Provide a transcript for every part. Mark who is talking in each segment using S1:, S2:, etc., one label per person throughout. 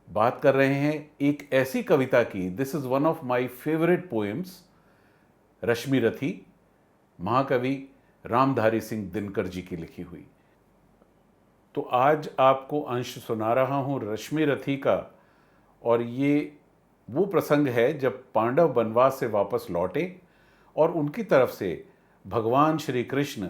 S1: बात कर रहे हैं एक ऐसी कविता की, this is one of my favourite poems, Rashmirathi, महाकवि रामधारी सिंह दिनकर जी की लिखी हुई। तो आज आपको अंश सुना रहा हूं रश्मि रथी का, और ये वो प्रसंग है जब पांडव वनवास से वापस लौटे और उनकी तरफ से भगवान श्री कृष्ण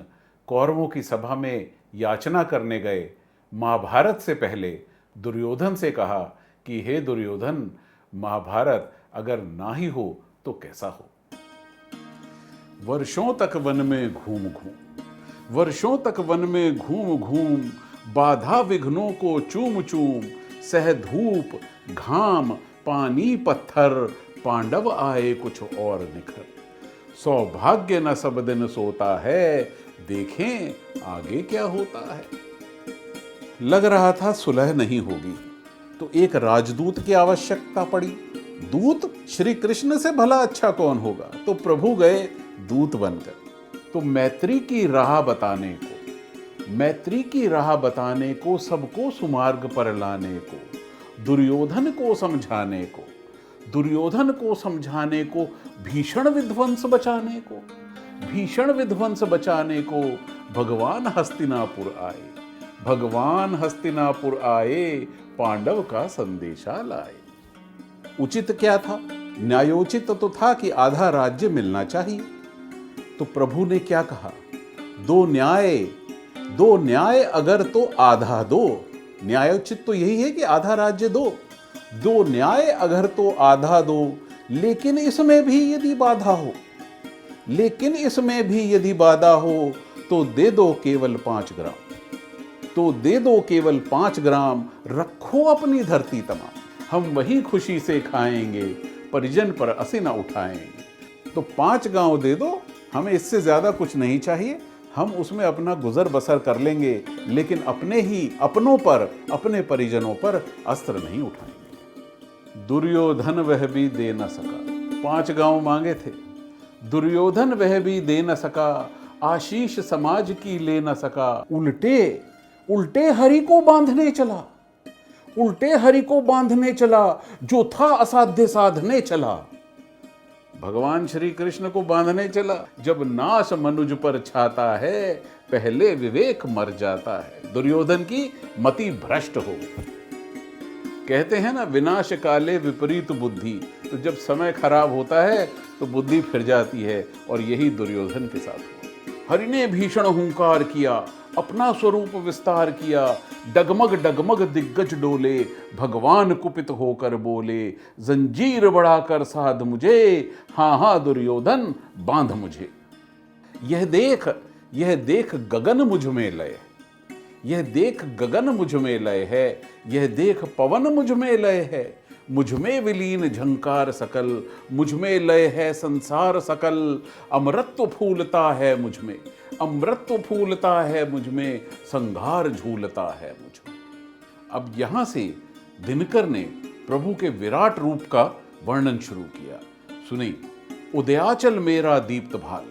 S1: कौरवों की सभा में याचना करने गए। महाभारत से पहले दुर्योधन से कहा कि हे दुर्योधन, महाभारत अगर ना ही हो तो कैसा हो। वर्षों तक वन में घूम घूम, वर्षों तक वन में घूम घूम, बाधा विघ्नों को चूम चूम, सह धूप घाम पानी पत्थर, पांडव आए कुछ और निखर। सौभाग्य न सब दिन सोता है, देखें आगे क्या होता है। लग रहा था सुलह नहीं होगी, तो एक राजदूत की आवश्यकता पड़ी। दूत श्री कृष्ण से भला अच्छा कौन होगा, तो प्रभु गए दूत बनकर। तो मैत्री की राह बताने को, मैत्री की राह बताने को, सबको सुमार्ग पर लाने को, दुर्योधन को समझाने को, दुर्योधन को समझाने को, भीषण विध्वंस बचाने को, भीषण विध्वंस बचाने को भगवान हस्तिनापुर आए, भगवान हस्तिनापुर आए, पांडव का संदेशा लाए। उचित क्या था? न्यायोचित तो था कि आधा राज्य मिलना चाहिए। तो प्रभु ने क्या कहा? दो न्याय अगर तो आधा दो। न्यायोचित तो यही है कि आधा राज्य दो। दो न्याय अगर तो आधा दो, लेकिन इसमें भी यदि बाधा हो, लेकिन इसमें भी यदि बाधा हो, तो दे दो केवल 5 ग्राम, तो दे दो केवल 5 ग्राम, रखो अपनी धरती तमाम, हम वही खुशी से खाएंगे, परिजन पर असी न उठाएंगे। तो 5 गांव दे दो, हमें इससे ज्यादा कुछ नहीं चाहिए, हम उसमें अपना गुजर बसर कर लेंगे, लेकिन अपने ही अपनों पर, अपने परिजनों पर अस्त्र नहीं उठाएंगे। दुर्योधन वह भी दे न सका, 5 गांव मांगे थे, दुर्योधन वह भी दे न सका, आशीष समाज की ले न सका, उल्टे हरि को बांधने चला, उल्टे हरि को बांधने चला, जो था असाध्य साधने चला। भगवान श्री कृष्ण को बांधने चला। जब नाश मनुज पर छाता है, पहले विवेक मर जाता है। दुर्योधन की मति भ्रष्ट हो गई। कहते हैं ना, विनाश काले विपरीत बुद्धि। तो जब समय खराब होता है तो बुद्धि फिर जाती है, और यही दुर्योधन के साथ हुआ। हरि ने भीषण हुंकार किया, अपना स्वरूप विस्तार किया, डगमग डगमग दिग्गज डोले, भगवान कुपित होकर बोले, जंजीर बढ़ाकर साध मुझे, हाँ हाँ दुर्योधन बांध मुझे। यह देख गगन मुझ में लय, यह देख गगन मुझ में लय है, यह देख पवन मुझ में लय है, मुझ में विलीन झंकार सकल, मुझ में लय है संसार सकल, अमृतत्व फूलता है मुझ में, अमृतत्व फूलता है मुझ में, संघार झूलता है मुझ में। अब यहां से दिनकर ने प्रभु के विराट रूप का वर्णन शुरू किया। सुनिए, उदयाचल मेरा दीप्त भाल,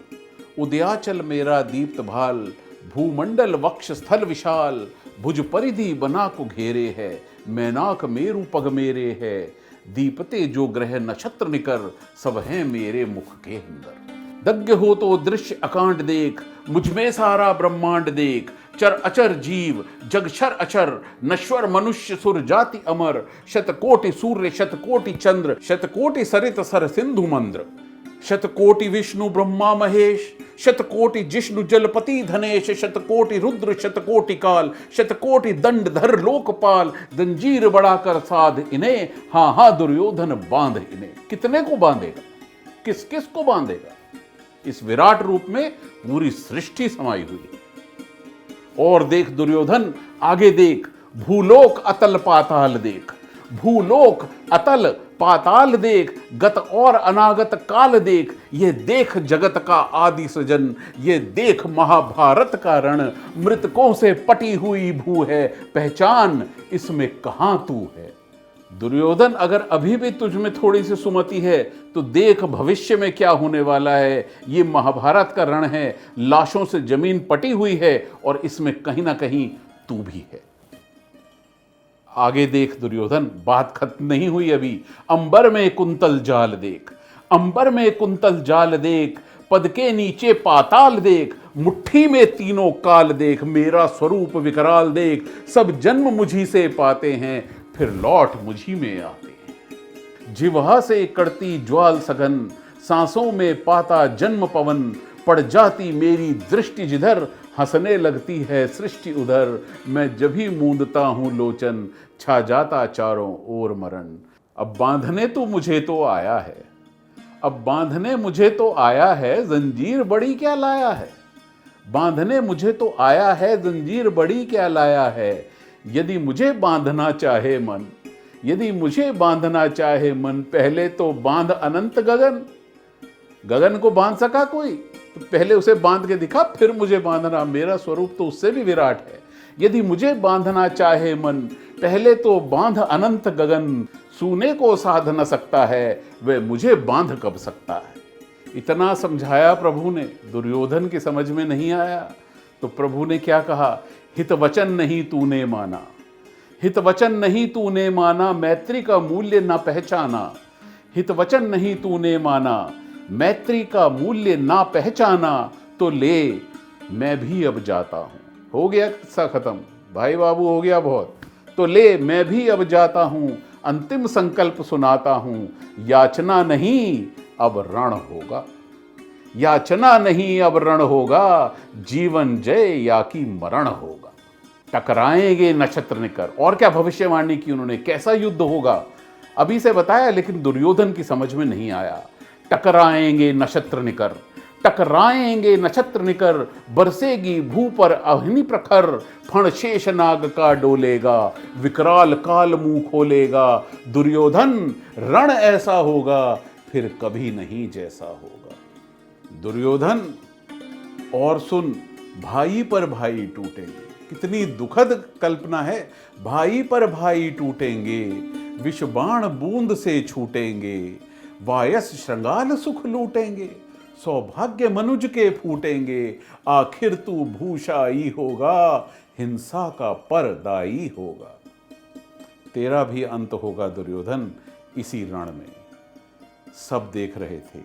S1: उदयाचल मेरा दीप्त भाल, भूमंडल वक्ष स्थल विशाल, भुज परिधि बना को घेरे है, मैनाक मेरु पग मेरे है, दीपते जो ग्रह नक्षत्र निकर, सब हैं मेरे मुख के अंदर। दग्ध हो तो दृश्य अकांड देख, मुझ में सारा ब्रह्मांड देख, चर अचर जीव जग क्षर अचर, नश्वर मनुष्य सुर जाति अमर, शतकोटि सूर्य शतकोटि चंद्र, शतकोटि सरित सर सिंधु मंद्र, शतकोटि विष्णु ब्रह्मा महेश, शतकोटि जिष्णु जलपति धनेश, शतकोटि रुद्र शतकोटि काल, शतकोटि दंड धर लोकपाल, जंजीर बढ़ाकर साध इन्हें, हाँ हाँ दुर्योधन बांध इन्हें। कितने को बांधेगा, किस किस को बांधेगा? इस विराट रूप में पूरी सृष्टि समाई हुई है। और देख दुर्योधन, आगे देख, भूलोक अतल पाताल देख, भूलोक अतल पाताल देख, गत और अनागत काल देख, ये देख जगत का आदि सृजन, ये देख महाभारत का रण, मृतकों से पटी हुई भू है, पहचान इसमें कहां तू है। दुर्योधन, अगर अभी भी तुझ में थोड़ी सी सुमति है तो देख भविष्य में क्या होने वाला है। ये महाभारत का रण है, लाशों से जमीन पटी हुई है, और इसमें कहीं ना कहीं तू भी है। आगे देख दुर्योधन, बात खत्म नहीं हुई अभी। अंबर में कुंतल जाल देख, अंबर में कुंतल जाल देख, पद के नीचे पाताल देख, मुट्ठी में तीनों काल देख, मेरा स्वरूप विकराल देख, सब जन्म मुझी से पाते हैं, फिर लौट मुझी में आते हैं। जिह्वा से करती ज्वाल सघन, सांसों में पाता जन्म पवन, पड़ जाती मेरी दृष्टि जिधर, हंसने लगती है सृष्टि उधर, मैं जब भी मूंदता हूं लोचन, छा जाता चारों ओर मरण। अब बांधने तो मुझे तो आया है, अब बांधने मुझे तो आया है, जंजीर बड़ी क्या लाया है। बांधने मुझे तो आया है, जंजीर बड़ी क्या लाया है। यदि मुझे बांधना चाहे मन, यदि मुझे बांधना चाहे मन, पहले तो बांध अनंत गगन। गगन को बांध सका कोई, तो पहले उसे बांध के दिखा, फिर मुझे बांधना। मेरा स्वरूप तो उससे भी विराट है। यदि मुझे बांधना चाहे मन, पहले तो बांध अनंत गगन। सूने को साध न सकता है, वह मुझे बांध कब सकता है। इतना समझाया प्रभु ने, दुर्योधन की समझ में नहीं आया तो प्रभु ने क्या कहा, हित वचन नहीं तूने माना, हित वचन नहीं तूने माना, मैत्री का मूल्य ना पहचाना। हित वचन नहीं तूने माना, मैत्री का मूल्य ना पहचाना, तो ले मैं भी अब जाता हूं। हो गया किस्सा खत्म भाई बाबू, हो गया बहुत। तो ले मैं भी अब जाता हूं, अंतिम संकल्प सुनाता हूं, याचना नहीं अब रण होगा, याचना नहीं अब रण होगा, जीवन जय या कि मरण होगा। टकराएंगे नक्षत्र निकर। और क्या भविष्यवाणी की उन्होंने, कैसा युद्ध होगा अभी से बताया, लेकिन दुर्योधन की समझ में नहीं आया। टकराएंगे नक्षत्र निकर, टकराएंगे नक्षत्र निकर, बरसेगी भू पर अग्नि प्रखर, फण शेष नाग का डोलेगा, विकराल काल मुंह खोलेगा। दुर्योधन रण ऐसा होगा, फिर कभी नहीं जैसा होगा। दुर्योधन और सुन, भाई पर भाई टूटेंगे। कितनी दुखद कल्पना है, भाई पर भाई टूटेंगे, विष बाण बूंद से छूटेंगे, वायस श्रृंगाल सुख लूटेंगे, सौभाग्य मनुज के फूटेंगे, आखिर तू भूषाई होगा, हिंसा का परदाई होगा। तेरा भी अंत होगा दुर्योधन इसी रण में। सब देख रहे थे,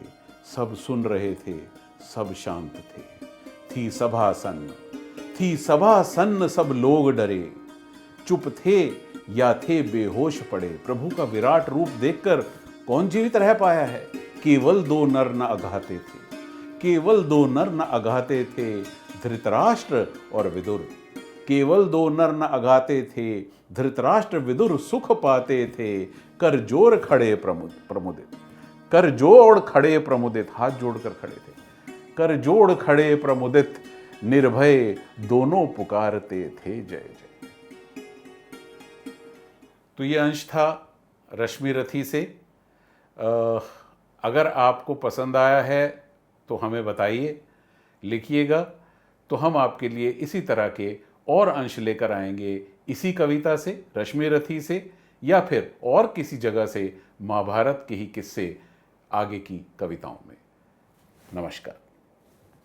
S1: सब सुन रहे थे, सब शांत थे। थी सभा सन्न, थी सभा सन्न, सब लोग डरे, चुप थे या थे बेहोश पड़े। प्रभु का विराट रूप देखकर कौन जीवित रह पाया है। केवल दो नर न अघाते थे, केवल दो नर न अघाते थे, धृतराष्ट्र और विदुर। केवल दो नर न अघाते थे, धृतराष्ट्र विदुर सुख पाते थे। कर जोड़ खड़े प्रमुदित, कर जोड़ खड़े प्रमुदित, हाथ जोड़कर खड़े थे। कर जोड़ खड़े प्रमुदित, निर्भय दोनों पुकारते थे जय जय। तो ये अंश था रश्मि रथी से। अगर आपको पसंद आया है तो हमें बताइए, लिखिएगा, तो हम आपके लिए इसी तरह के और अंश लेकर आएंगे, इसी कविता से, रश्मि रथी से, या फिर और किसी जगह से महाभारत के ही किस्से आगे की कविताओं में। नमस्कार।